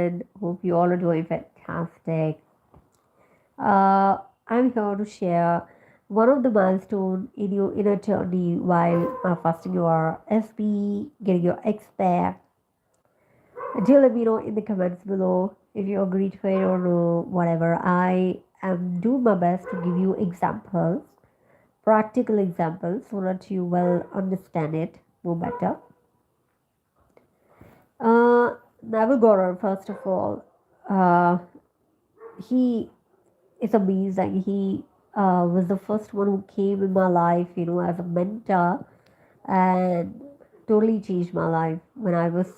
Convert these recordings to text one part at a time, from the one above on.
everyone. Hope you all are doing fantastic. Uh, I'm here to share one of the milestone in your inner journey while manifesting your SB, getting your expert. Do let me know in the comments below if you agree to it or no, whatever. I am doing my best to give you examples, practical examples, so that you will understand it more better. Neville Goddard, first of all, uh, he is amazing. He was the first one who came in my life, as a mentor and totally changed my life when I was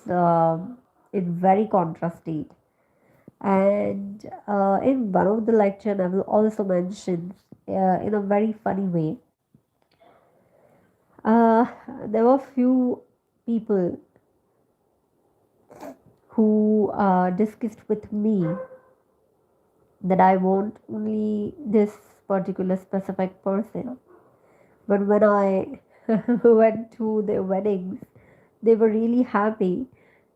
in very contrast state. And in one of the lecture, Neville also mentions in a very funny way, uh, there were few people who discussed with me that I want only this particular specific person. But when I went to their weddings, they were really happy.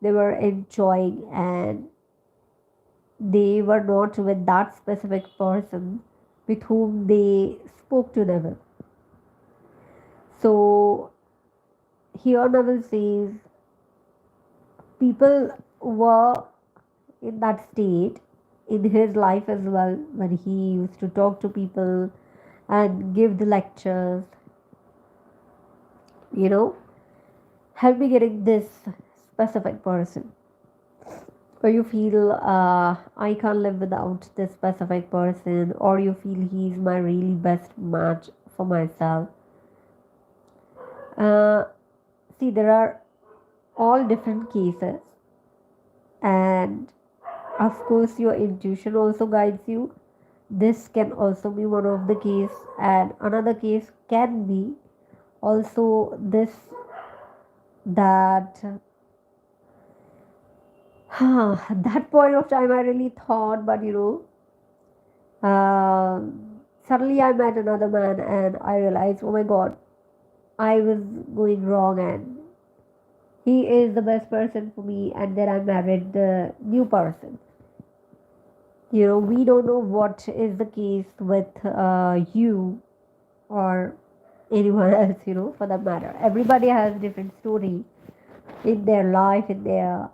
They were enjoying, and they were not with that specific person with whom they spoke to Neville. So here Neville says people were in that state in his life as well when he used to talk to people and give the lectures, you know help me getting this specific person, or you feel I can't live without this specific person, or you feel he's my really best match for myself. uh, See, there are all different cases, and of course your intuition also guides you. This can also be one of the case, and another case can be also this, that that point of time I really thought, but suddenly I met another man and I realized, oh my god, I was going wrong, and he is the best person for me, and then I married the new person. We don't know what is the case with you or anyone else, for that matter. Everybody has different story in their life, in their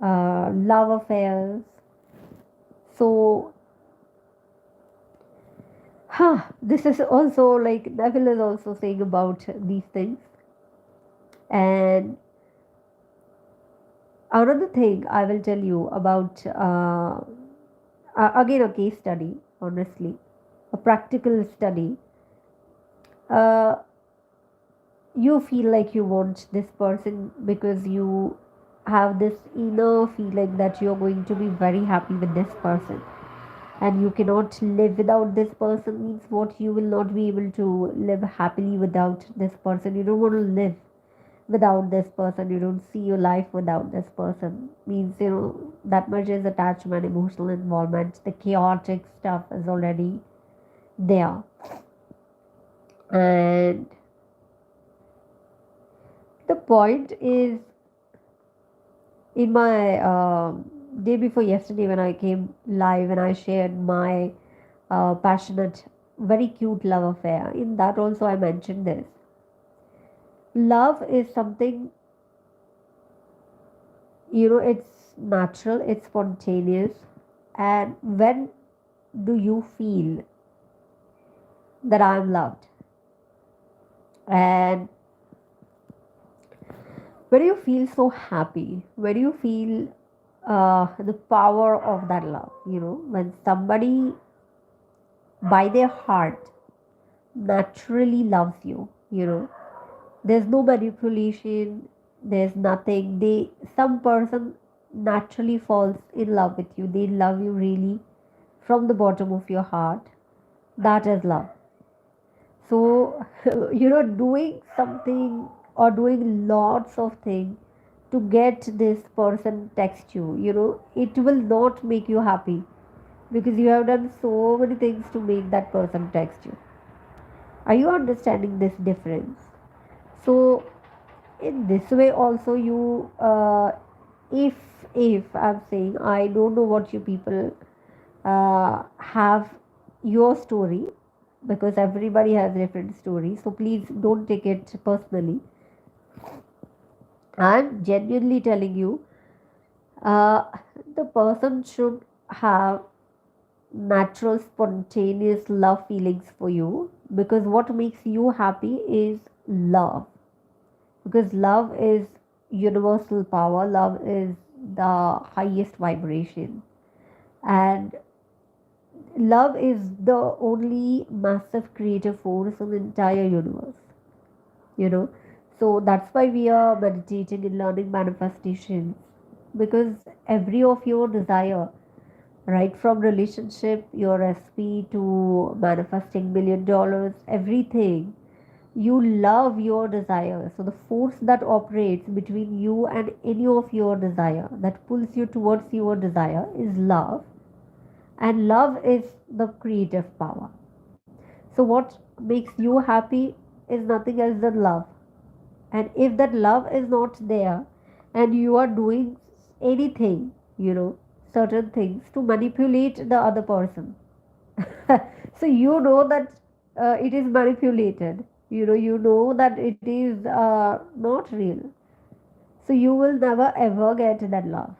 love affairs. So, this is also like Neville is also saying about these things. And another thing I will tell you about, again, a case study, honestly, a practical study. Uh, you feel like you want this person because you have this inner feeling that you're going to be very happy with this person, and you cannot live without this person. Means what? You will not be able to live happily without this person. You don't want to live without this person. You don't see your life without this person. Means that much is attachment, emotional involvement, the chaotic stuff is already there. And the point is, in my day before yesterday, when I came live and I shared my passionate, very cute love affair, in that also I mentioned this. Love is something, it's natural, it's spontaneous. And when do you feel that I'm loved? And when you feel so happy, when you feel the power of that love, when somebody by their heart naturally loves you, there's no manipulation, there's nothing. Some person naturally falls in love with you, they love you really from the bottom of your heart. That is love. So doing something or doing lots of things to get this person text you, it will not make you happy, because you have done so many things to make that person text you. Are you understanding this difference? So in this way also, you if if I'm saying, I don't know what you people have your story, because everybody has different stories, so please don't take it personally. I'm genuinely telling you, uh, the person should have natural, spontaneous love feelings for you, because what makes you happy is love. Because love is universal power, love is the highest vibration, and love is the only massive creative force in the entire universe, you know. So that's why we are meditating and learning manifestations, because every of your desire, right from relationship, your recipe, to manifesting $1 million, everything, you love your desire. So the force that operates between you and any of your desire, that pulls you towards your desire, is love. And love is the creative power. So what makes you happy is nothing else than love. And if that love is not there, and you are doing anything, certain things to manipulate the other person, so you know that it is manipulated, you know that it is not real, so you will never ever get that love.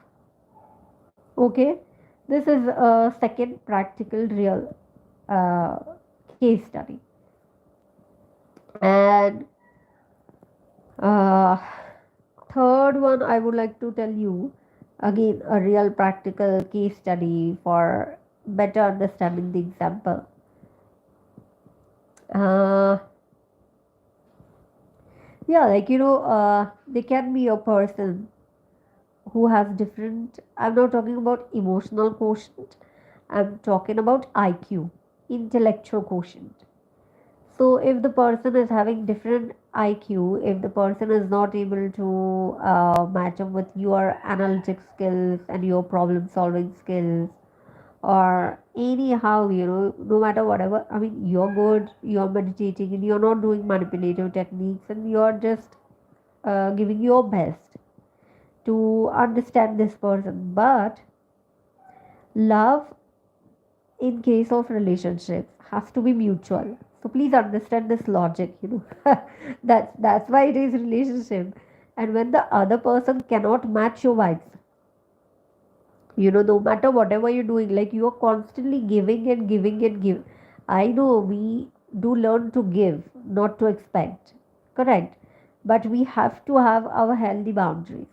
Okay, this is a second practical real uh, case study. And uh, third one, I would like to tell you again a real practical case study for better understanding the example. uh, yeah, like there can be a person who has different, I'm not talking about emotional quotient, I'm talking about IQ, intellectual quotient. So if the person is having different IQ, if the person is not able to match up with your analytic skills and your problem solving skills, or anyhow, no matter whatever, I mean, you're good, you're meditating, and you're not doing manipulative techniques, and you're just giving your best to understand this person. But love, in case of relationships, has to be mutual. So please understand this logic, that's why it is relationship. And when the other person cannot match your vibes, no matter whatever you're doing, like you are constantly giving and giving and give. I know we do learn to give, not to expect, correct, but we have to have our healthy boundaries,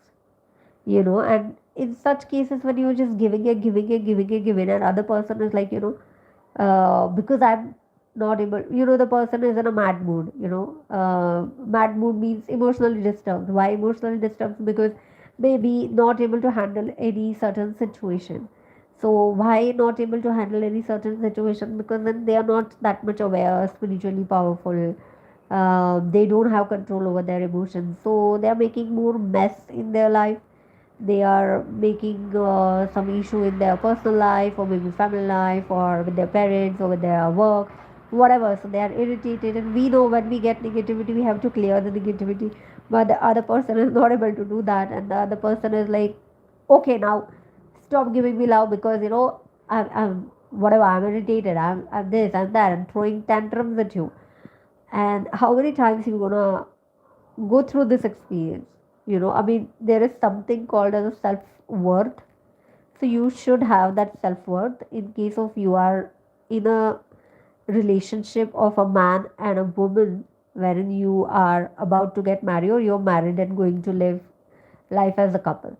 and in such cases, when you're just giving and giving and giving and giving, and other person is like, because I'm not able, the person is in a mad mood, mad mood means emotionally disturbed. Why emotionally disturbed? Because maybe not able to handle any certain situation. So why not able to handle any certain situation? Because then they are not that much aware, spiritually powerful. They don't have control over their emotions, so they are making more mess in their life. They are making some issue in their personal life, or maybe family life, or with their parents, or with their work, whatever. So they are irritated, and we know when we get negativity, we have to clear the negativity, but the other person is not able to do that, and the other person is like, okay, now stop giving me love, because I'm whatever, I'm irritated, I'm this, I'm that, I'm throwing tantrums at you. And how many times you gonna go through this experience? I mean, there is something called as a self-worth. So you should have that self-worth in case of you are in a relationship of a man and a woman, wherein you are about to get married, or you're married and going to live life as a couple.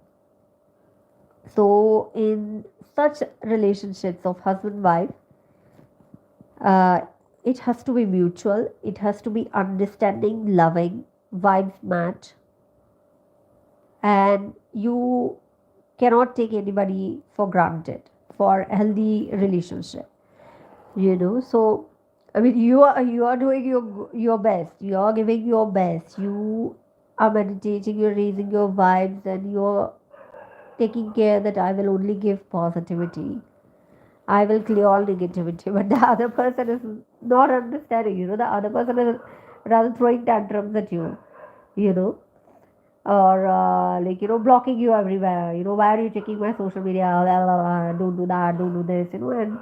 So in such relationships of husband wife, uh, it has to be mutual, it has to be understanding, loving, vibes match, and you cannot take anybody for granted for a healthy relationship. So I mean, you are doing your best, you are giving your best, you are meditating, you're raising your vibes, and you're taking care that I will only give positivity, I will clear all negativity. But the other person is not understanding, the other person is rather throwing tantrums at you, you know or like, blocking you everywhere. Why are you checking my social media? Blah, blah, blah. Don't do that, don't do this, and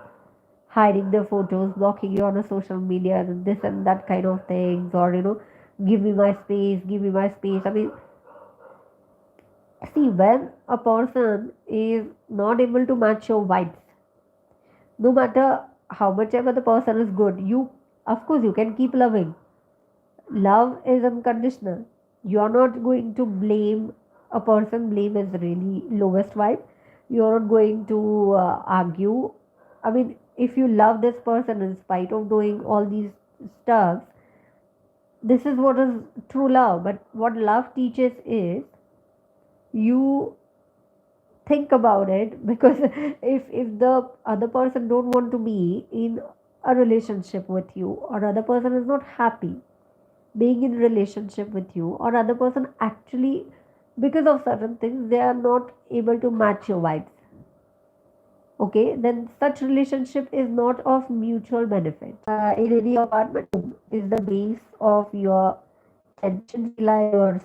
hiding the photos, blocking you on a social media, and this and that kind of things, or give me my space, give me my space. I mean, see, when a person is not able to match your vibes, no matter how much ever the person is good, you, of course, you can keep loving. Love is unconditional. You're not going to blame a person. Blame is really lowest vibe. You're not going to argue. I mean, if you love this person in spite of doing all these stuff, this is what is true love. But what love teaches is, you think about it, because if the other person don't want to be in a relationship with you, or other person is not happy being in relationship with you, or other person actually, because of certain things, they are not able to match your vibes, okay, then such relationship is not of mutual benefit. In any apartment, is the base of your tension, rely yours.